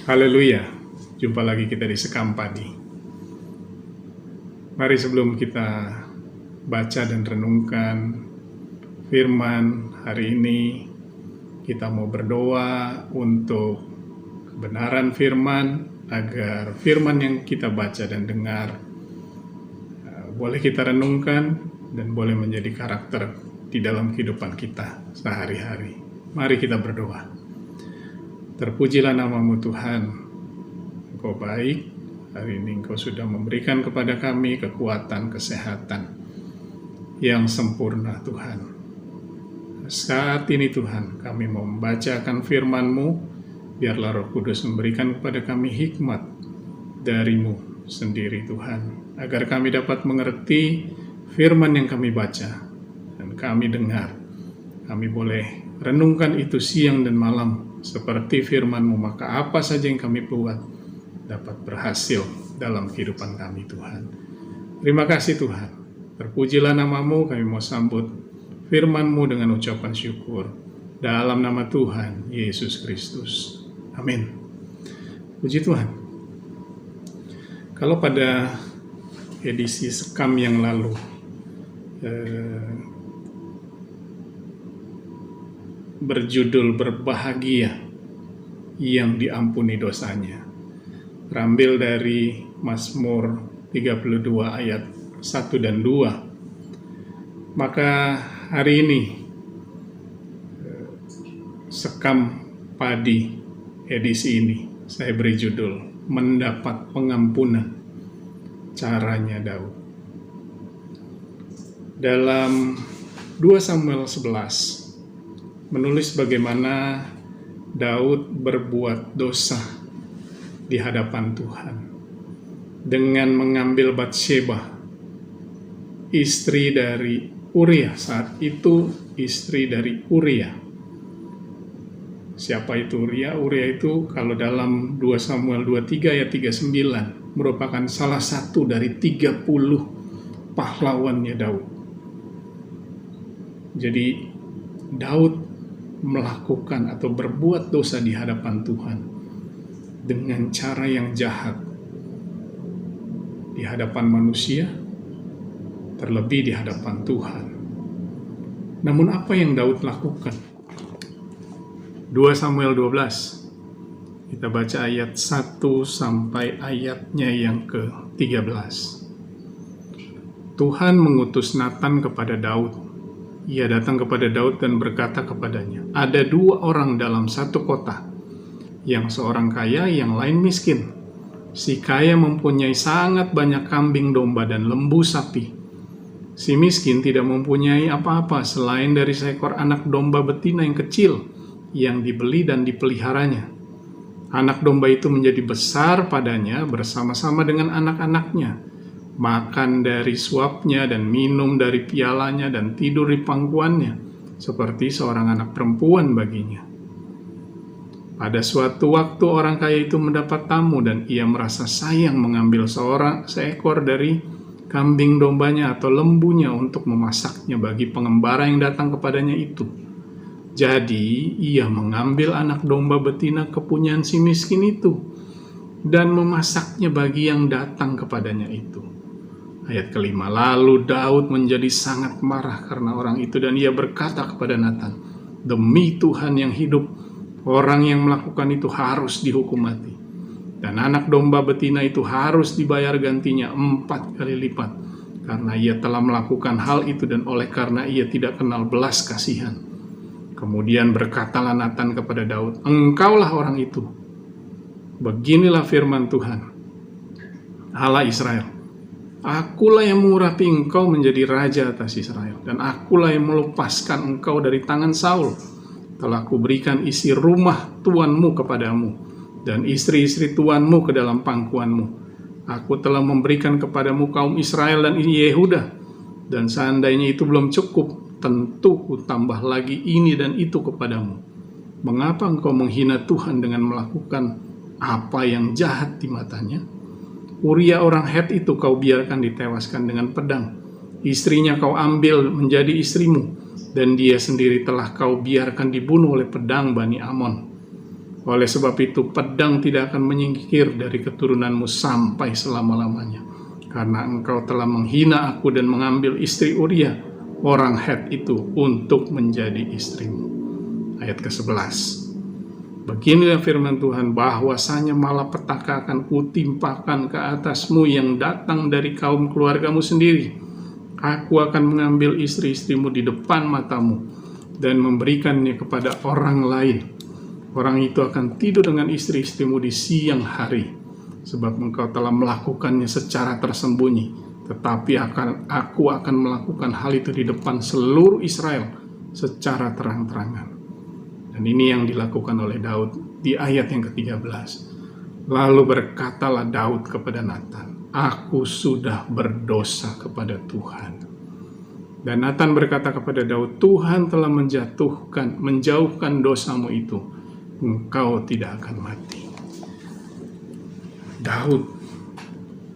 Haleluya, jumpa lagi kita di Sekam Padi. Mari sebelum kita baca dan renungkan firman hari ini, kita mau berdoa untuk kebenaran firman, agar firman yang kita baca dan dengar boleh kita renungkan dan boleh menjadi karakter di dalam kehidupan kita sehari-hari. Mari kita berdoa. Terpujilah namamu Tuhan, Engkau baik, hari ini Engkau sudah memberikan kepada kami kekuatan, kesehatan yang sempurna Tuhan. Saat ini Tuhan, kami mau membacakan firman-Mu, biarlah Roh Kudus memberikan kepada kami hikmat dari-Mu sendiri Tuhan, agar kami dapat mengerti firman yang kami baca dan kami dengar. Kami boleh renungkan itu siang dan malam, seperti firman-Mu, maka apa saja yang kami buat dapat berhasil dalam kehidupan kami Tuhan. Terima kasih Tuhan. Terpujilah namamu, kami mau sambut firman-Mu dengan ucapan syukur. Dalam nama Tuhan Yesus Kristus. Amin. Puji Tuhan. Kalau pada edisi Sekam yang lalu, berjudul berbahagia yang diampuni dosanya, terambil dari Mazmur 32 ayat 1 dan 2. Maka hari ini Sekam Padi edisi ini saya beri judul mendapat pengampunan, caranya Daud. Dalam 2 Samuel 11 menulis bagaimana Daud berbuat dosa di hadapan Tuhan dengan mengambil Batsheba, istri dari Uria. Saat itu istri dari Uria. Siapa itu Uria? Uria itu kalau dalam 2 Samuel 23 ayat 39 merupakan salah satu dari 30 pahlawannya Daud. Jadi Daud melakukan atau berbuat dosa di hadapan Tuhan dengan cara yang jahat di hadapan manusia, terlebih di hadapan Tuhan. Namun apa yang Daud lakukan? 2 Samuel 12, kita baca ayat 1 sampai ayatnya yang ke-13. Tuhan mengutus Natan kepada Daud. Ia datang kepada Daud dan berkata kepadanya, ada 2 orang dalam satu kota, yang seorang kaya, yang lain miskin. Si kaya mempunyai sangat banyak kambing domba dan lembu sapi. Si miskin tidak mempunyai apa-apa selain dari seekor anak domba betina yang kecil, yang dibeli dan dipeliharanya. Anak domba itu menjadi besar padanya bersama-sama dengan anak-anaknya, makan dari suapnya dan minum dari pialanya dan tidur di pangkuannya, seperti seorang anak perempuan baginya. Pada suatu waktu orang kaya itu mendapat tamu dan ia merasa sayang mengambil seekor dari kambing dombanya atau lembunya untuk memasaknya bagi pengembara yang datang kepadanya itu. Jadi ia mengambil anak domba betina kepunyaan si miskin itu dan memasaknya bagi yang datang kepadanya itu. Ayat ke-5, lalu Daud menjadi sangat marah karena orang itu dan ia berkata kepada Natan, demi Tuhan yang hidup, orang yang melakukan itu harus dihukum mati. Dan anak domba betina itu harus dibayar gantinya 4 kali lipat, karena ia telah melakukan hal itu dan oleh karena ia tidak kenal belas kasihan. Kemudian berkatalah Natan kepada Daud, engkaulah orang itu. Beginilah firman Tuhan, Allah Israel. Akulah yang mengurapi engkau menjadi raja atas Israel, dan akulah yang melepaskan engkau dari tangan Saul. Telah kuberikan isi rumah tuanmu kepadamu, dan istri-istri tuanmu ke dalam pangkuanmu. Aku telah memberikan kepadamu kaum Israel dan Yehuda, dan seandainya itu belum cukup, tentu kutambah lagi ini dan itu kepadamu. Mengapa engkau menghina Tuhan dengan melakukan apa yang jahat di matanya? Uria orang Het itu kau biarkan ditewaskan dengan pedang. Istrinya kau ambil menjadi istrimu, dan dia sendiri telah kau biarkan dibunuh oleh pedang Bani Amon. Oleh sebab itu, pedang tidak akan menyingkir dari keturunanmu sampai selama-lamanya. Karena engkau telah menghina aku dan mengambil istri Uria, orang Het itu, untuk menjadi istrimu. Ayat ke-11. Beginilah firman Tuhan, bahwasanya malapetaka akan kutimpakan ke atasmu yang datang dari kaum keluargamu sendiri. Aku akan mengambil istri-istrimu di depan matamu dan memberikannya kepada orang lain. Orang itu akan tidur dengan istri-istrimu di siang hari, sebab engkau telah melakukannya secara tersembunyi. Tetapi aku akan melakukan hal itu di depan seluruh Israel secara terang-terangan. Dan ini yang dilakukan oleh Daud di ayat yang ke-13. Lalu berkatalah Daud kepada Natan, aku sudah berdosa kepada Tuhan. Dan Natan berkata kepada Daud, Tuhan telah menjauhkan dosamu itu. Engkau tidak akan mati. Daud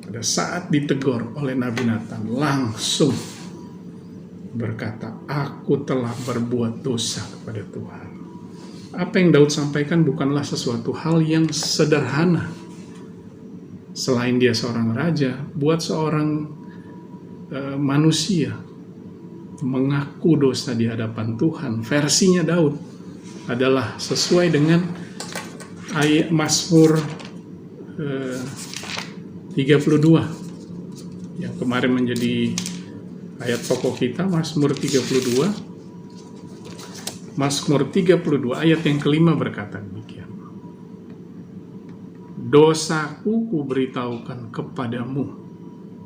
pada saat ditegur oleh Nabi Natan langsung berkata, aku telah berbuat dosa kepada Tuhan. Apa yang Daud sampaikan bukanlah sesuatu hal yang sederhana. Selain dia seorang raja, buat seorang manusia mengaku dosa di hadapan Tuhan, versinya Daud adalah sesuai dengan ayat Mazmur 32 yang kemarin menjadi ayat pokok kita. Mazmur 32 ayat yang kelima berkata demikian, dosaku kuberitahukan kepadamu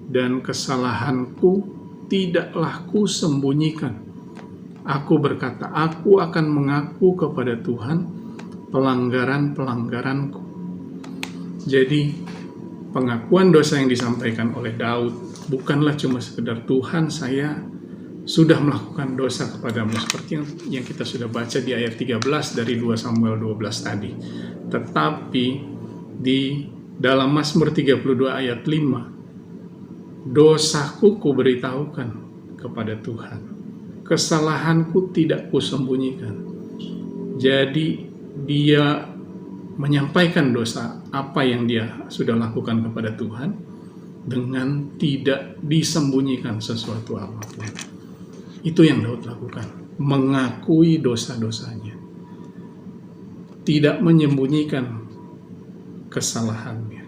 dan kesalahanku tidaklah kusembunyikan. Aku berkata, aku akan mengaku kepada Tuhan pelanggaran-pelanggaranku. Jadi, pengakuan dosa yang disampaikan oleh Daud bukanlah cuma sekedar Tuhan, saya sudah melakukan dosa kepadamu, seperti yang kita sudah baca di ayat 13 dari 2 Samuel 12 tadi. Tetapi di dalam Mazmur 32 ayat 5, dosaku kuberitahukan kepada Tuhan, kesalahanku tidak kusembunyikan. Jadi dia menyampaikan dosa apa yang dia sudah lakukan kepada Tuhan dengan tidak disembunyikan sesuatu apapun. Itu yang Daud lakukan, mengakui dosa-dosanya, tidak menyembunyikan kesalahannya,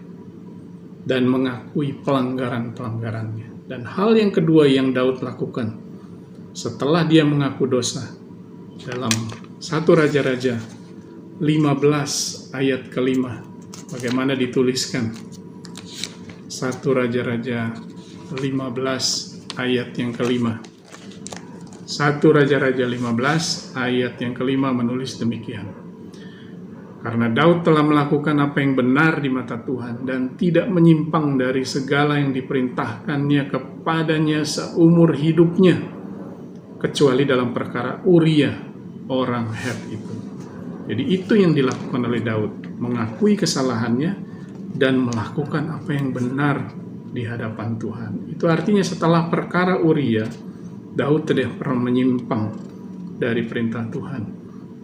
dan mengakui pelanggaran-pelanggarannya. Dan hal yang kedua yang Daud lakukan setelah dia mengaku dosa, dalam 1 Raja-Raja 15 ayat ke-5, bagaimana dituliskan 1 Raja-Raja 15 ayat yang ke-5. 1 Raja-Raja 15 ayat yang ke-5 menulis demikian, karena Daud telah melakukan apa yang benar di mata Tuhan dan tidak menyimpang dari segala yang diperintahkannya kepadanya seumur hidupnya, kecuali dalam perkara Uria, orang Het itu. Jadi itu yang dilakukan oleh Daud, mengakui kesalahannya dan melakukan apa yang benar di hadapan Tuhan. Itu artinya setelah perkara Uria, Daud tidak pernah menyimpang dari perintah Tuhan,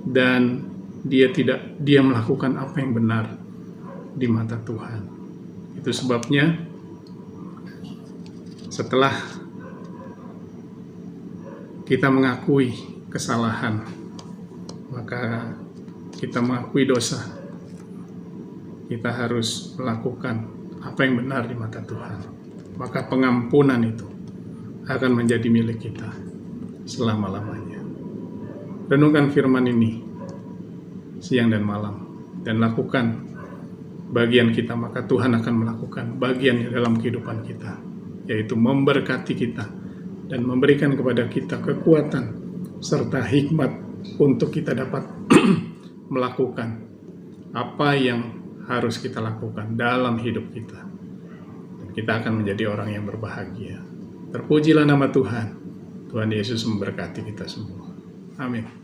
dan dia melakukan apa yang benar di mata Tuhan. Itu sebabnya setelah kita mengakui kesalahan, maka kita mengakui dosa, kita harus melakukan apa yang benar di mata Tuhan. Maka pengampunan itu akan menjadi milik kita selama-lamanya. Renungkan firman ini siang dan malam, dan lakukan bagian kita, maka Tuhan akan melakukan bagiannya dalam kehidupan kita, yaitu memberkati kita dan memberikan kepada kita kekuatan serta hikmat untuk kita dapat melakukan apa yang harus kita lakukan dalam hidup kita. Dan kita akan menjadi orang yang berbahagia. Terpujilah nama Tuhan. Tuhan Yesus memberkati kita semua. Amin.